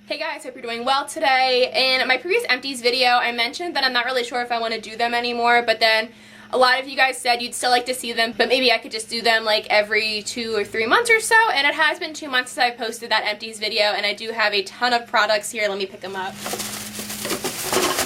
Hey guys, hope you're doing well today. In my previous Empties video, I mentioned that I'm not really sure if I want to do them anymore, but then a lot of you guys said you'd still like to see them, but maybe I could just do them like every 2 or 3 months or so, and it has been 2 months since I posted that Empties video, and I do have a ton of products here. Let me pick them up.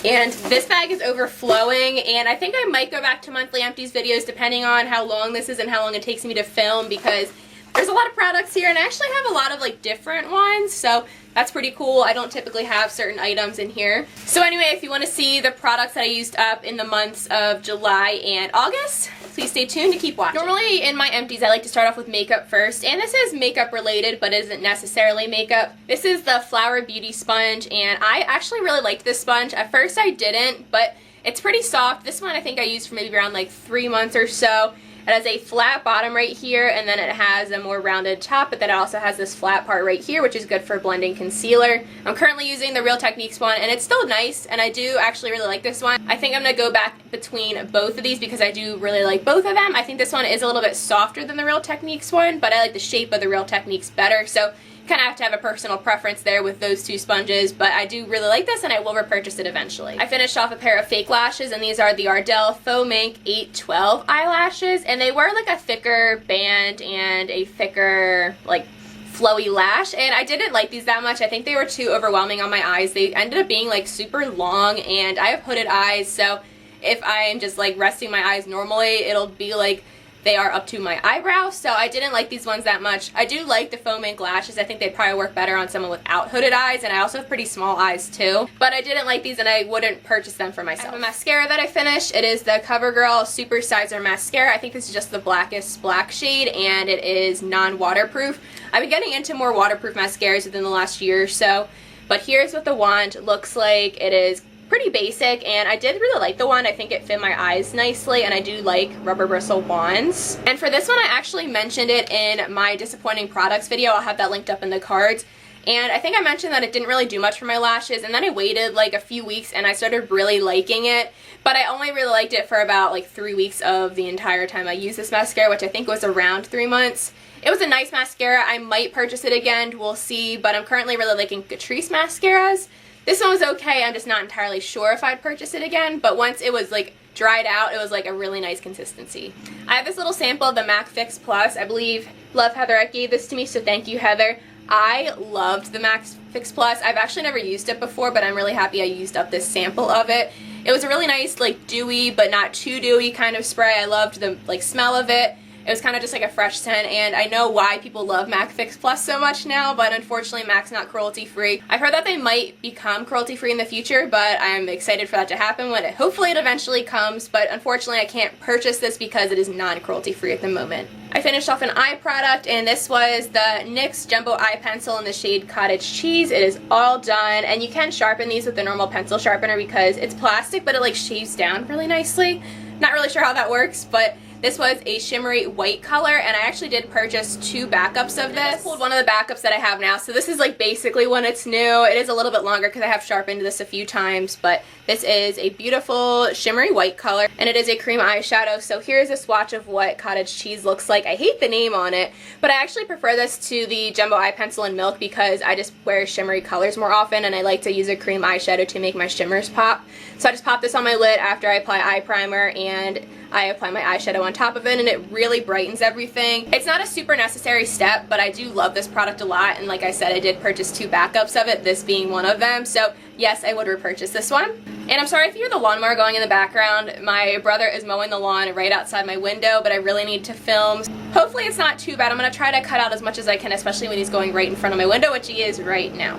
And this bag is overflowing, and I think I might go back to monthly Empties videos depending on how long this is and how long it takes me to film, because there's a lot of products here, and I actually have a lot of like different ones, so that's pretty cool. I don't typically have certain items in here. So anyway, if you want to see the products that I used up in the months of July and August, please stay tuned to keep watching. Normally in my Empties, I like to start off with makeup first, and this is makeup related, but isn't necessarily makeup. This is the Flower Beauty Sponge, and I actually really liked this sponge. At first I didn't, but it's pretty soft. This one I think I used for maybe around like 3 months or so. It has a flat bottom right here, and then it has a more rounded top, but then it also has this flat part right here, which is good for blending concealer. I'm currently using the Real Techniques one, and it's still nice, and I do actually really like this one. I think I'm going to go back between both of these because I do really like both of them. I think this one is a little bit softer than the Real Techniques one, but I like the shape of the Real Techniques better, so kind of have to have a personal preference there with those two sponges, but I do really like this and I will repurchase it eventually. I finished off a pair of fake lashes, and these are the Ardell Faux Mink 812 eyelashes, and they were like a thicker band and a thicker like flowy lash, and I didn't like these that much. I think they were too overwhelming on my eyes. They ended up being like super long, and I have hooded eyes, so if I am just like resting my eyes normally, it'll be like they are up to my eyebrows, so I didn't like these ones that much. I do like the Faux Mink lashes. I think they'd probably work better on someone without hooded eyes, and I also have pretty small eyes too. But I didn't like these, and I wouldn't purchase them for myself. I have a mascara that I finished. It is the Covergirl Supersizer mascara. I think this is just the blackest black shade, and it is non-waterproof. I've been getting into more waterproof mascaras within the last year or so, but here's what the wand looks like. It is pretty basic, and I did really like the wand. I think it fit my eyes nicely, and I do like rubber bristle wands. And for this one, I actually mentioned it in my disappointing products video. I'll have that linked up in the cards. And I think I mentioned that it didn't really do much for my lashes, and then I waited like a few weeks and I started really liking it, but I only really liked it for about like 3 weeks of the entire time I used this mascara, which I think was around 3 months. It was a nice mascara. I might purchase it again, we'll see, but I'm currently really liking Catrice mascaras. This one was okay. I'm just not entirely sure if I'd purchase it again, but once it was like dried out, it was like a really nice consistency. I have this little sample of the MAC Fix Plus. I believe Love Heatherette gave this to me, so thank you, Heather. I loved the MAC Fix Plus. I've actually never used it before, but I'm really happy I used up this sample of it. It was a really nice like dewy but not too dewy kind of spray. I loved the like smell of it. It was kind of just like a fresh scent, and I know why people love MAC Fix Plus so much now, but unfortunately MAC's not cruelty-free. I've heard that they might become cruelty-free in the future, but I'm excited for that to happen when hopefully it eventually comes, but unfortunately I can't purchase this because it is non-cruelty-free at the moment. I finished off an eye product, and this was the NYX Jumbo Eye Pencil in the shade Cottage Cheese. It is all done, and you can sharpen these with the normal pencil sharpener because it's plastic, but it like shaves down really nicely. Not really sure how that works, but this was a shimmery white color, and I actually did purchase 2 backups of this. I pulled one of the backups that I have now, so this is like basically when it's new. It is a little bit longer because I have sharpened this a few times, but this is a beautiful shimmery white color, and it is a cream eyeshadow. So here's a swatch of what Cottage Cheese looks like. I hate the name on it, but I actually prefer this to the Jumbo Eye Pencil in Milk because I just wear shimmery colors more often, and I like to use a cream eyeshadow to make my shimmers pop. So I just pop this on my lid after I apply eye primer, and I apply my eyeshadow on top of it, and it really brightens everything. It's not a super necessary step, but I do love this product a lot, and like I said, I did purchase 2 backups of it, this being one of them, so yes, I would repurchase this one. And I'm sorry if you hear the lawnmower going in the background. My brother is mowing the lawn right outside my window, but I really need to film. Hopefully it's not too bad. I'm going to try to cut out as much as I can, especially when he's going right in front of my window, which he is right now.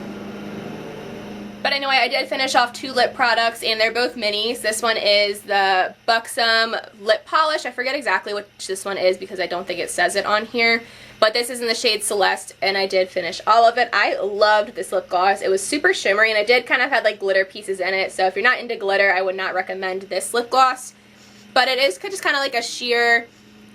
But anyway, I did finish off 2 lip products, and they're both minis. This one is the Buxom lip polish. I forget exactly which this one is because I don't think it says it on here. But this is in the shade Celeste, and I did finish all of it. I loved this lip gloss. It was super shimmery, and I did kind of have like glitter pieces in it. So if you're not into glitter, I would not recommend this lip gloss. But it is just kind of like a sheer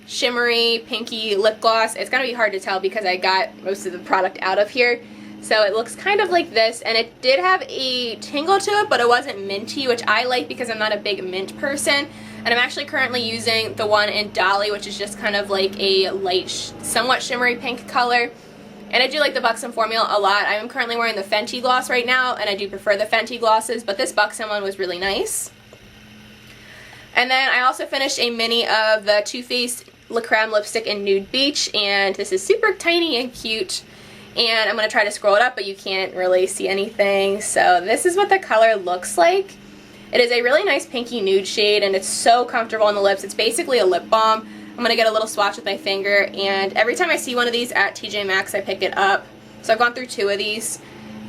shimmery pinky lip gloss. It's going to be hard to tell because I got most of the product out of here. So it looks kind of like this, and it did have a tingle to it, but it wasn't minty, which I like because I'm not a big mint person. And I'm actually currently using the one in Dolly, which is just kind of like a light, somewhat shimmery pink color. And I do like the Buxom formula a lot. I'm currently wearing the Fenty gloss right now, and I do prefer the Fenty glosses, but this Buxom one was really nice. And then I also finished a mini of the Faced Le Creme lipstick in Nude Beach, and this is super tiny and cute. And I'm going to try to scroll it up, but you can't really see anything. So this is what the color looks like. It is a really nice pinky nude shade, and it's so comfortable on the lips. It's basically a lip balm. I'm going to get a little swatch with my finger, and every time I see one of these at TJ Maxx, I pick it up. So I've gone through 2 of these,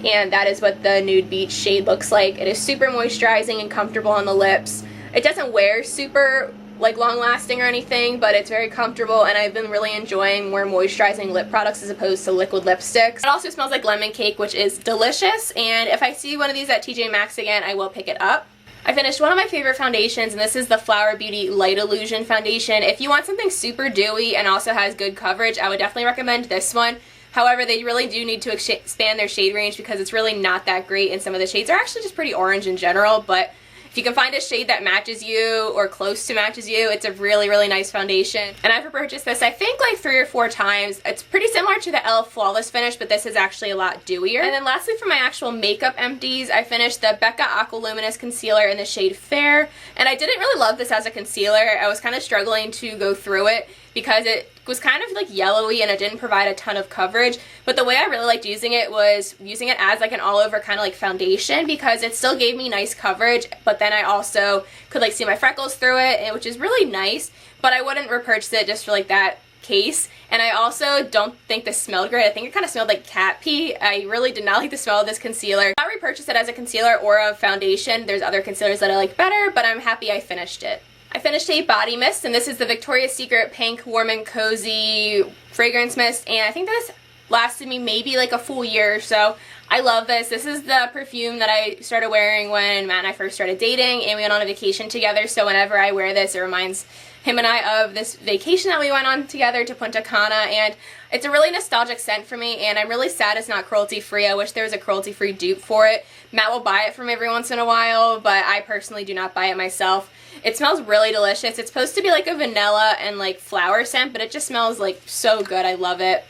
and that is what the Nude Beach shade looks like. It is super moisturizing and comfortable on the lips. It doesn't wear super like long lasting or anything, but it's very comfortable, and I've been really enjoying more moisturizing lip products as opposed to liquid lipsticks. It also smells like lemon cake, which is delicious, and if I see one of these at TJ Maxx again, I will pick it up. I finished one of my favorite foundations, and this is the Flower Beauty Light Illusion foundation. If you want something super dewy and also has good coverage, I would definitely recommend this one. However, they really do need to expand their shade range because it's really not that great, and some of the shades are actually just pretty orange in general, but if you can find a shade that matches you or close to matches you, it's a really, really nice foundation. And I've purchased this, I think, like 3 or 4 times. It's pretty similar to the e.l.f. Flawless Finish, but this is actually a lot dewier. And then lastly, for my actual makeup empties, I finished the Becca Aqualuminous Concealer in the shade Fair. And I didn't really love this as a concealer. I was kind of struggling to go through it because it was kind of like yellowy and it didn't provide a ton of coverage, but the way I really liked using it was using it as like an all over kind of like foundation, because it still gave me nice coverage, but then I also could like see my freckles through it, which is really nice. But I wouldn't repurchase it just for like that case. And I also don't think this smelled great. I think it kind of smelled like cat pee. I really did not like the smell of this concealer. I'll repurchase it as a concealer or a foundation. There's other concealers that I like better, but I'm happy I finished it. I finished a body mist, and this is the Victoria's Secret Pink Warm and Cozy Fragrance Mist, and I think this lasted me maybe like a full year or so. I love this. This is the perfume that I started wearing when Matt and I first started dating, and we went on a vacation together, so whenever I wear this, it reminds him and I of this vacation that we went on together to Punta Cana, and it's a really nostalgic scent for me, and I'm really sad it's not cruelty-free. I wish there was a cruelty-free dupe for it. Matt will buy it from every once in a while, but I personally do not buy it myself. It smells really delicious. It's supposed to be like a vanilla and like flower scent, but it just smells like so good. I love it.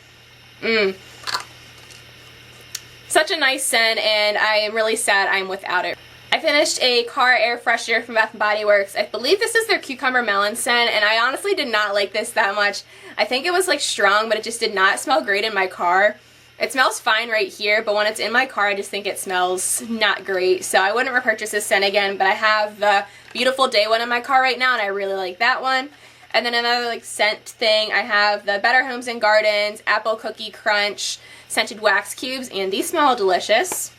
Such a nice scent, and I am really sad I'm without it. I finished a car air freshener from Bath & Body Works. I believe this is their Cucumber Melon scent, and I honestly did not like this that much. I think it was like strong, but it just did not smell great in my car. It smells fine right here, but when it's in my car, I just think it smells not great. So I wouldn't repurchase this scent again, but I have the Beautiful Day one in my car right now, and I really like that one. And then another like scent thing, I have the Better Homes and Gardens Apple Cookie Crunch Scented Wax Cubes, and these smell delicious.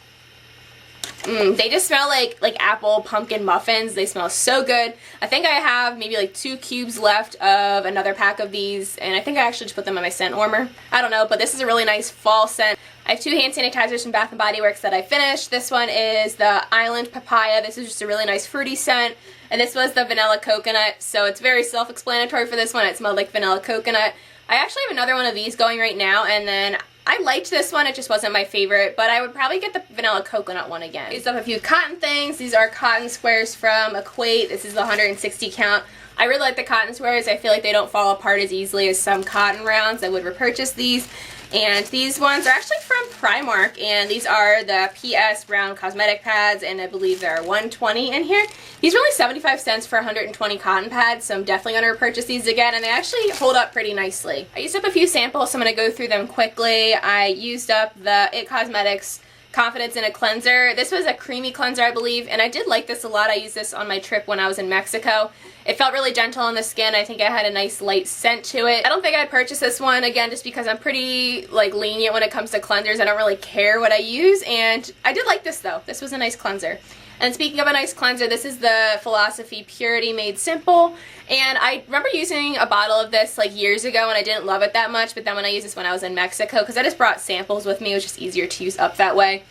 They just smell like apple pumpkin muffins. They smell so good. I think I have maybe like 2 cubes left of another pack of these, and I think I actually just put them in my scent warmer. I don't know, but this is a really nice fall scent. I have 2 hand sanitizers from Bath & Body Works that I finished. This one is the Island Papaya. This is just a really nice fruity scent. And this was the Vanilla Coconut, so it's very self-explanatory for this one. It smelled like vanilla coconut. I actually have another one of these going right now, and then I liked this one, it just wasn't my favorite, but I would probably get the Vanilla Coconut one again. I used up a few cotton things. These are cotton squares from Equate. This is the 160 count. I really like the cotton squares. I feel like they don't fall apart as easily as some cotton rounds. I would repurchase these. And these ones are actually from Primark, and these are the PS Brown Cosmetic Pads, and I believe there are 120 in here. These are only 75 cents for 120 cotton pads, so I'm definitely going to repurchase these again, and they actually hold up pretty nicely. I used up a few samples, so I'm going to go through them quickly. I used up the IT Cosmetics Confidence in a Cleanser. This was a creamy cleanser, I believe, and I did like this a lot. I used this on my trip when I was in Mexico. It felt really gentle on the skin. I think it had a nice light scent to it. I don't think I'd purchase this one again just because I'm pretty like lenient when it comes to cleansers. I don't really care what I use, and I did like this though. This was a nice cleanser. And speaking of a nice cleanser, this is the Philosophy Purity Made Simple, and I remember using a bottle of this like years ago and I didn't love it that much, but then when I used this when I was in Mexico, because I just brought samples with me, it was just easier to use up that way.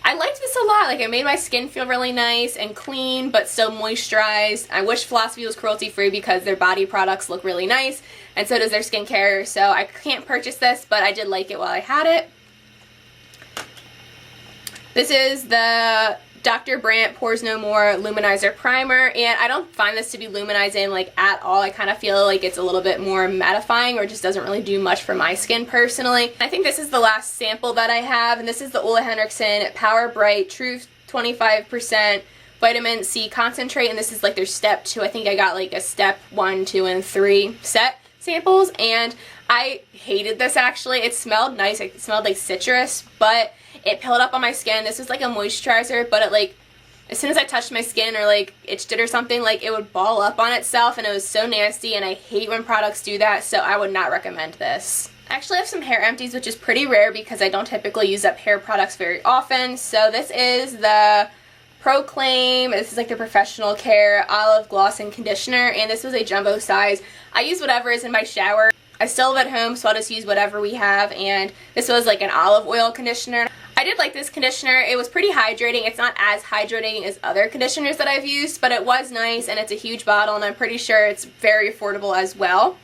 I liked this a lot. Like, it made my skin feel really nice and clean, but still moisturized. I wish Philosophy was cruelty-free because their body products look really nice, and so does their skincare, so I can't purchase this, but I did like it while I had it. This is the Dr. Brandt Pores No More Luminizer Primer, and I don't find this to be luminizing like at all. I kind of feel like it's a little bit more mattifying or just doesn't really do much for my skin personally. I think this is the last sample that I have, and this is the Ole Henriksen Power Bright True 25% Vitamin C Concentrate, and this is like their step 2. I think I got like a step 1, 2, and 3 set samples, and I hated this actually. It smelled nice. It smelled like citrus, but it peeled up on my skin. This was like a moisturizer, but it like, as soon as I touched my skin or like itched it or something, like it would ball up on itself, and it was so nasty, and I hate when products do that, so I would not recommend this. I actually have some hair empties, which is pretty rare because I don't typically use up hair products very often. So this is the Proclaim. This is like the Professional Care Olive Gloss and Conditioner, and this was a jumbo size. I use whatever is in my shower. I still live at home, so I'll just use whatever we have, and this was like an olive oil conditioner. I did like this conditioner. It was pretty hydrating. It's not as hydrating as other conditioners that I've used, but it was nice, and it's a huge bottle, and I'm pretty sure it's very affordable as well.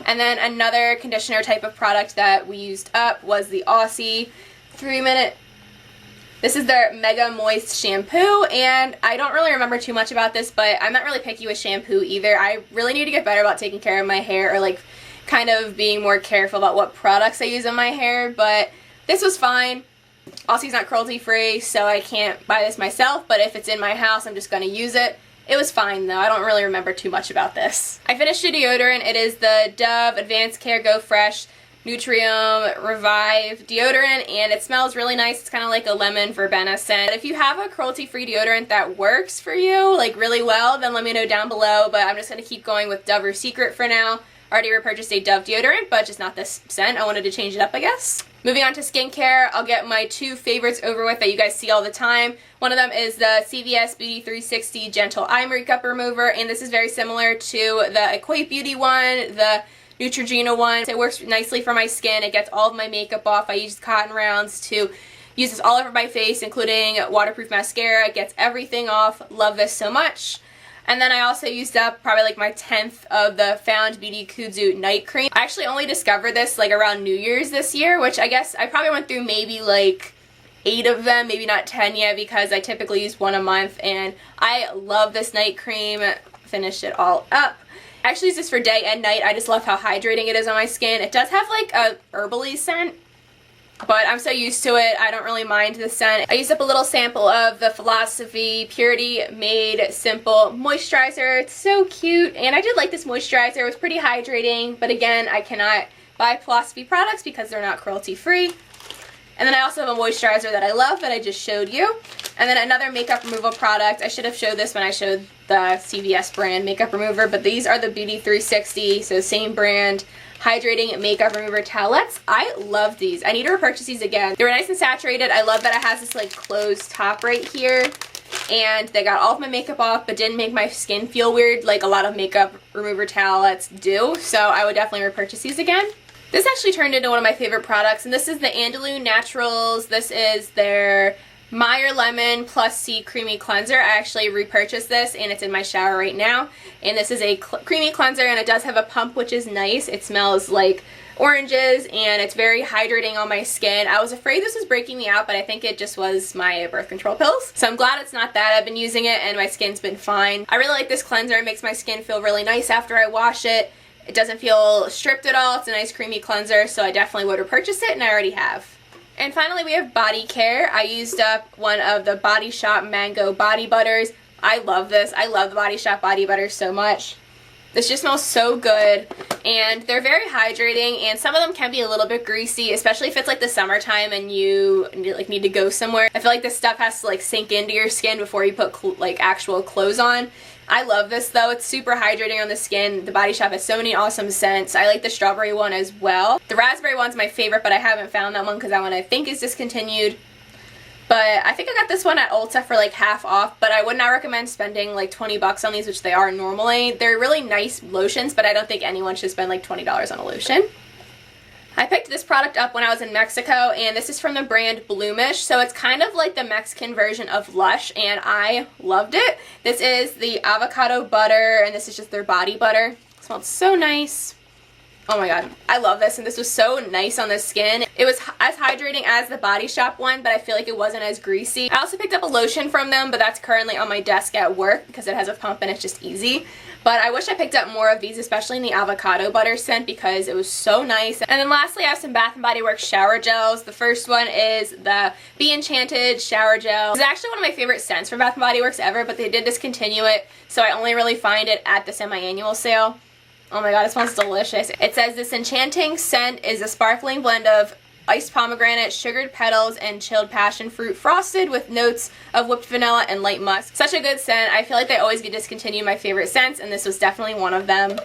And then another conditioner type of product that we used up was the Aussie 3-minute. This is their Mega Moist Shampoo, and I don't really remember too much about this, but I'm not really picky with shampoo either. I really need to get better about taking care of my hair, or like kind of being more careful about what products I use on my hair, but this was fine. Aussie's not cruelty free, so I can't buy this myself, but if it's in my house, I'm just going to use it. It was fine though. I don't really remember too much about this. I finished a deodorant. It is the Dove Advanced Care Go Fresh Nutrium Revive deodorant, and it smells really nice. It's kind of like a lemon verbena scent. If you have a cruelty-free deodorant that works for you like really well, then let me know down below, but I'm just going to keep going with Dove or Secret for now. I already repurchased a Dove deodorant, but just not this scent. I wanted to change it up, I guess. Moving on to skincare, I'll get my 2 favorites over with that you guys see all the time. One of them is the CVS Beauty 360 Gentle Eye Makeup Remover, and this is very similar to the Equate Beauty one, the Neutrogena one. It works nicely for my skin. It gets all of my makeup off. I use cotton rounds to use this all over my face, including waterproof mascara. It gets everything off. Love this so much. And then I also used up probably like my 10th of the Found Beauty Kudzu Night Cream. I actually only discovered this like around New Year's this year, which I guess I probably went through maybe like 8 of them, maybe not 10 yet, because I typically use 1 a month, and I love this night cream. Finished it all up. I actually use this for day and night. I just love how hydrating it is on my skin. It does have like a herbally scent, but I'm so used to it, I don't really mind the scent. I used up a little sample of the Philosophy Purity Made Simple Moisturizer. It's so cute, and I did like this moisturizer. It was pretty hydrating, but again, I cannot buy Philosophy products because they're not cruelty-free. And then I also have a moisturizer that I love that I just showed you. And then another makeup removal product. I should have showed this when I showed the CVS brand makeup remover, but these are the Beauty 360, so same brand, hydrating makeup remover towelettes. I love these. I need to repurchase these again. They were nice and saturated. I love that it has this like closed top right here, and they got all of my makeup off but didn't make my skin feel weird like a lot of makeup remover towelettes do, so I would definitely repurchase these again. This actually turned into one of my favorite products, and this is the Andalou Naturals. This is their Meyer Lemon Plus C Creamy Cleanser. I actually repurchased this, and it's in my shower right now. And this is a creamy cleanser, and it does have a pump, which is nice. It smells like oranges, and it's very hydrating on my skin. I was afraid this was breaking me out, but I think it just was my birth control pills. So I'm glad it's not that. I've been using it, and my skin's been fine. I really like this cleanser. It makes my skin feel really nice after I wash it. It doesn't feel stripped at all. It's a nice creamy cleanser, so I definitely would repurchase it, and I already have. And finally, we have body care. I used up one of the Body Shop Mango Body Butters. I love this. I love the Body Shop Body Butter so much. This just smells so good, and they're very hydrating, and some of them can be a little bit greasy, especially if it's like the summertime and you like need to go somewhere. I feel like this stuff has to like sink into your skin before you put like actual clothes on. I love this though. It's super hydrating on the skin. The Body Shop has so many awesome scents. I like the strawberry one as well. The raspberry one's my favorite, but I haven't found that one because that one I think is discontinued. But I think I got this one at Ulta for like half off, but I would not recommend spending like 20 bucks on these, which they are normally. They're really nice lotions, but I don't think anyone should spend like $20 on a lotion. I picked this product up when I was in Mexico, and this is from the brand Bloomish, so it's kind of like the Mexican version of Lush, and I loved it. This is the avocado butter, and this is just their body butter. It smells so nice. Oh my god, I love this, and this was so nice on the skin. It was as hydrating as the Body Shop one, but I feel like it wasn't as greasy. I also picked up a lotion from them, but that's currently on my desk at work because it has a pump and it's just easy. But I wish I picked up more of these, especially in the avocado butter scent, because it was so nice. And then lastly, I have some Bath & Body Works shower gels. The first one is the Be Enchanted shower gel. This is actually one of my favorite scents from Bath & Body Works ever, but they did discontinue it, so I only really find it at the semi-annual sale. Oh my god, it smells delicious. It says this enchanting scent is a sparkling blend of iced pomegranate, sugared petals, and chilled passion fruit frosted with notes of whipped vanilla and light musk. Such a good scent. I feel like they always get discontinued my favorite scents, and this was definitely one of them.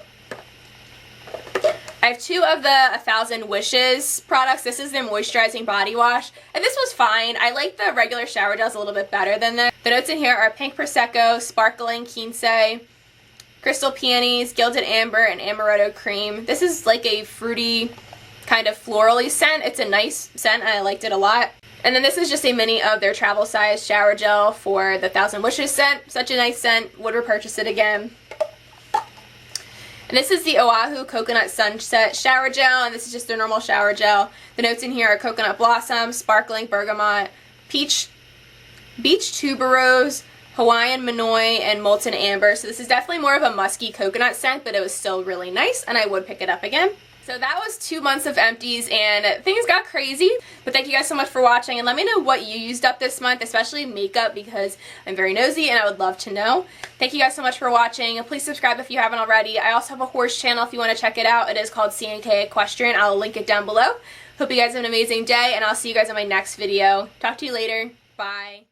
I have two of the 1000 Wishes products. This is their moisturizing body wash, and this was fine. I like the regular shower gels a little bit better than this. The notes in here are pink prosecco, sparkling quince, crystal peonies, gilded amber, and amaretto cream. This is like a fruity kind of florally scent. It's a nice scent and I liked it a lot. And then this is just a mini of their travel size shower gel for the 1000 Wishes scent. Such a nice scent. Would repurchase it again. And this is the Oahu Coconut Sunset Shower Gel, and this is just their normal shower gel. The notes in here are coconut blossom, sparkling bergamot, beach tuberose, Hawaiian Manoi, and molten amber. So this is definitely more of a musky coconut scent, but it was still really nice, and I would pick it up again. So that was 2 months of empties, and things got crazy. But thank you guys so much for watching, and let me know what you used up this month, especially makeup, because I'm very nosy and I would love to know. Thank you guys so much for watching, and please subscribe if you haven't already. I also have a horse channel if you want to check it out. It is called C&K Equestrian. I'll link it down below. Hope you guys have an amazing day, and I'll see you guys in my next video. Talk to you later. Bye.